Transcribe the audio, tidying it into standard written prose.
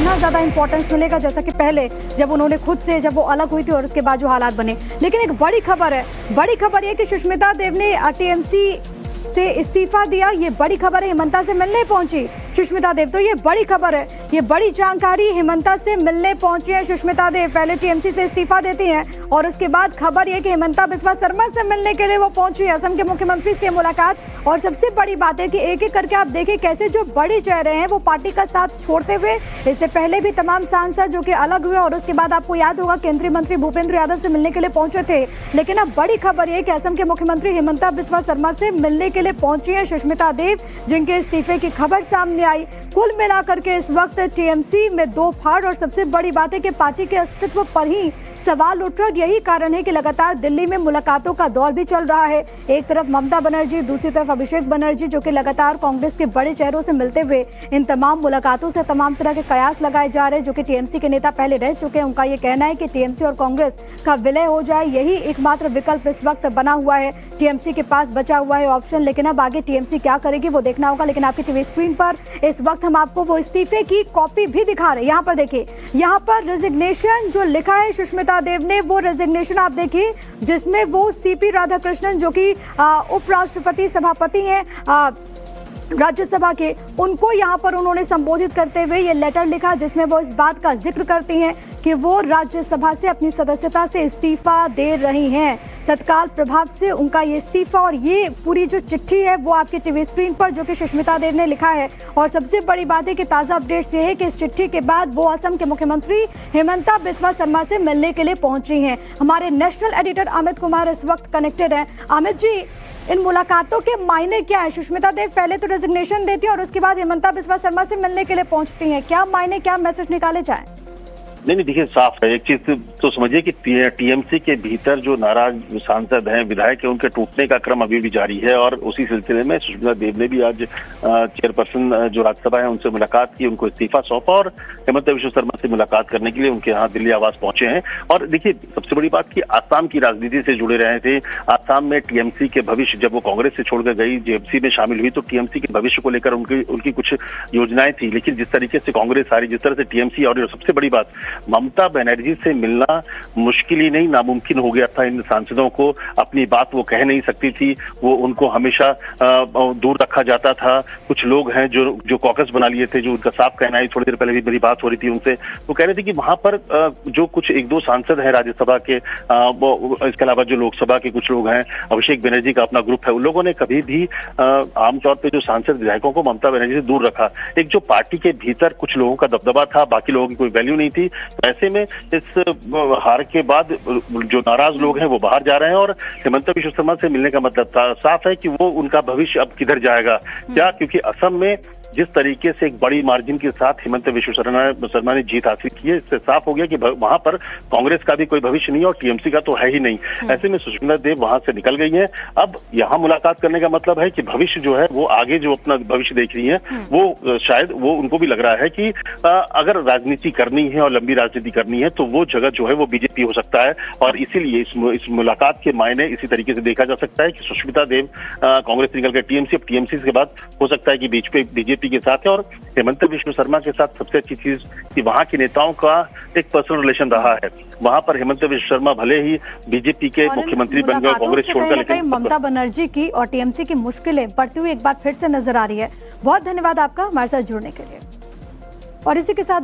उतना ज़्यादा इंपॉर्टेंस मिलेगा जैसा कि पहले जब उन्होंने खुद से जब वो अलग हुई थी और उसके बाद जो हालात बने। लेकिन एक बड़ी खबर है, बड़ी खबर ये कि सुष्मिता देव ने टीएमसी से इस्तीफा दिया। ये बड़ी खबर है, हेमंता से मिलने पहुंची सुष्मिता देव, तो ये बड़ी खबर है, ये बड़ी जानकारी, हेमंता से मिलने पहुंची है सुष्मिता देव। पहले टीएमसी से इस्तीफा देती हैं और उसके बाद खबर ये कि हेमंता बिस्वा शर्मा से मिलने के लिए वो पहुंची है, असम के मुख्यमंत्री से मुलाकात। और सबसे बड़ी बात है कि एक एक करके आप देखें कैसे जो बड़े चेहरे हैं वो पार्टी का साथ छोड़ते हुए, इससे पहले भी तमाम सांसद जो कि अलग हुए और उसके बाद आपको याद होगा केंद्रीय मंत्री भूपेंद्र यादव से मिलने के लिए पहुंचे थे। लेकिन अब बड़ी खबर यह कि असम के मुख्यमंत्री हेमंता बिस्वा शर्मा से मिलने के लिए पहुंची है सुष्मिता देव, जिनके इस्तीफे की खबर सामने आई। कुल मिलाकर के इस वक्त टीएमसी में दो फाड़ और सबसे बड़ी बात है कि पार्टी के अस्तित्व पर ही सवाल उठ रहा है। यही कारण है कि लगातार दिल्ली में मुलाकातों का दौर भी चल रहा है। एक तरफ ममता बनर्जी, दूसरी तरफ अभिषेक बनर्जी, जो कि लगातार कांग्रेस के बड़े चेहरों से मिलते हुए इन तमाम मुलाकातों से तमाम तरह के कयास लगाए जा रहे हैं, जो कि टीएमसी के नेता पहले रह चुके हैं। उनका ये कहना है कि टीएमसी और कांग्रेस का विलय हो जाए, यही एकमात्र विकल्प इस वक्त बना हुआ है, टीएमसी के पास बचा हुआ है ऑप्शन। लेकिन अब आगे टीएमसी क्या करेगी वो देखना होगा। लेकिन आपकी टीवी स्क्रीन पर इस वक्त हम आपको वो इस्तीफे की कॉपी भी दिखा रहे हैं। यहाँ पर देखिए, यहाँ पर रेजिग्नेशन जो लिखा है सुष्मिता देव ने, वो रेजिग्नेशन आप देखिए, जिसमें वो सीपी राधाकृष्णन जो कि उपराष्ट्रपति सभापति हैं राज्यसभा के, उनको यहाँ पर उन्होंने संबोधित करते हुए ये लेटर लिखा, जिसमें वो इस बात का जिक्र करती हैं कि वो राज्यसभा से अपनी सदस्यता से इस्तीफा दे रही हैं तत्काल प्रभाव से उनका ये इस्तीफा। और ये पूरी जो चिट्ठी है वो आपकी टीवी स्क्रीन पर, जो कि सुष्मिता देव ने लिखा है। और सबसे बड़ी बात है कि ताज़ा अपडेट्स ये है कि इस चिट्ठी के बाद वो असम के मुख्यमंत्री हेमंता बिस्वा शर्मा से मिलने के लिए पहुंची हैं। हमारे नेशनल एडिटर अमित कुमार इस वक्त कनेक्टेड हैं। अमित जी, इन मुलाकातों के मायने क्या है? सुष्मिता देव पहले तो रेजिग्नेशन देती है और उसके बाद हेमंता बिस्वा शर्मा से मिलने के लिए पहुंचती हैं, क्या मायने, क्या मैसेज निकाले जाए? नहीं, देखिए साफ है। एक चीज तो समझिए कि टीएमसी के भीतर जो नाराज सांसद हैं, विधायक हैं, उनके टूटने का क्रम अभी भी जारी है। और उसी सिलसिले में सुष्मिता देव ने भी आज चेयरपर्सन जो राज्यसभा है उनसे मुलाकात की, उनको इस्तीफा सौंपा और हेमंता बिस्वा शर्मा से मुलाकात करने के लिए उनके यहाँ दिल्ली आवास पहुंचे हैं। और देखिए, सबसे बड़ी बात कि आसाम की राजनीति से जुड़े रहे थे। आसाम में टीएमसी के भविष्य, जब वो कांग्रेस से छोड़कर गई, जेएमसी में शामिल हुई, तो टीएमसी के भविष्य को लेकर उनकी कुछ योजनाएं थी। लेकिन जिस तरीके से कांग्रेस आ रही, जिस तरह से टीएमसी और सबसे बड़ी बात, ममता बनर्जी से मिलना मुश्किल ही नहीं, नामुमकिन हो गया था। इन सांसदों को अपनी बात वो कह नहीं सकती थी, वो उनको हमेशा दूर रखा जाता था। कुछ लोग हैं जो कॉकस बना लिए थे, जो उनका साफ कहना है, थोड़ी देर पहले भी मेरी बात हो रही थी उनसे, वो कह रहे थे कि वहां पर जो कुछ एक दो सांसद हैं राज्यसभा के, इसके अलावा जो लोकसभा के कुछ लोग हैं, अभिषेक बनर्जी का अपना ग्रुप है, उन लोगों ने कभी भी आमतौर पर जो सांसद विधायकों को ममता बनर्जी से दूर रखा। एक जो पार्टी के भीतर कुछ लोगों का दबदबा था, बाकी लोगों की कोई वैल्यू नहीं थी। ऐसे में इस हार के बाद जो नाराज लोग हैं वो बाहर जा रहे हैं और हेमंता बिस्वा शर्मा से मिलने का मतलब साफ है कि वो उनका भविष्य अब किधर जाएगा। क्या, क्योंकि असम में जिस तरीके से एक बड़ी मार्जिन के साथ हेमंता बिस्वा शर्मा ने जीत हासिल की है, इससे साफ हो गया कि वहां पर कांग्रेस का भी कोई भविष्य नहीं है और टीएमसी का तो है ही नहीं। ऐसे में सुष्मिता देव वहां से निकल गई हैं। अब यहाँ मुलाकात करने का मतलब है कि भविष्य जो है वो आगे जो अपना भविष्य देख रही है, वो शायद वो उनको भी लग रहा है कि अगर राजनीति करनी है और लंबी राजनीति करनी है तो वो जगह जो है वो बीजेपी हो सकता है। और इसीलिए इस मुलाकात के मायने इसी तरीके से देखा जा सकता है कि सुष्मिता देव कांग्रेस निकल कर टीएमसी, अब टीएमसी के बाद हो सकता है कि बीच पे बीजेपी के साथ है। और हेमंता बिस्वा शर्मा के साथ सबसे अच्छी चीज कि वहां के नेताओं का एक पर्सनल रिलेशन रहा है। वहां पर हेमंता बिस्वा शर्मा भले ही बीजेपी के मुख्यमंत्री बन गए, कांग्रेस छोड़कर, लेकिन ममता बनर्जी की और टीएमसी की मुश्किलें बढ़ती हुई एक बार फिर से नजर आ रही है। बहुत धन्यवाद आपका हमारे साथ जुड़ने के लिए। और इसी के साथ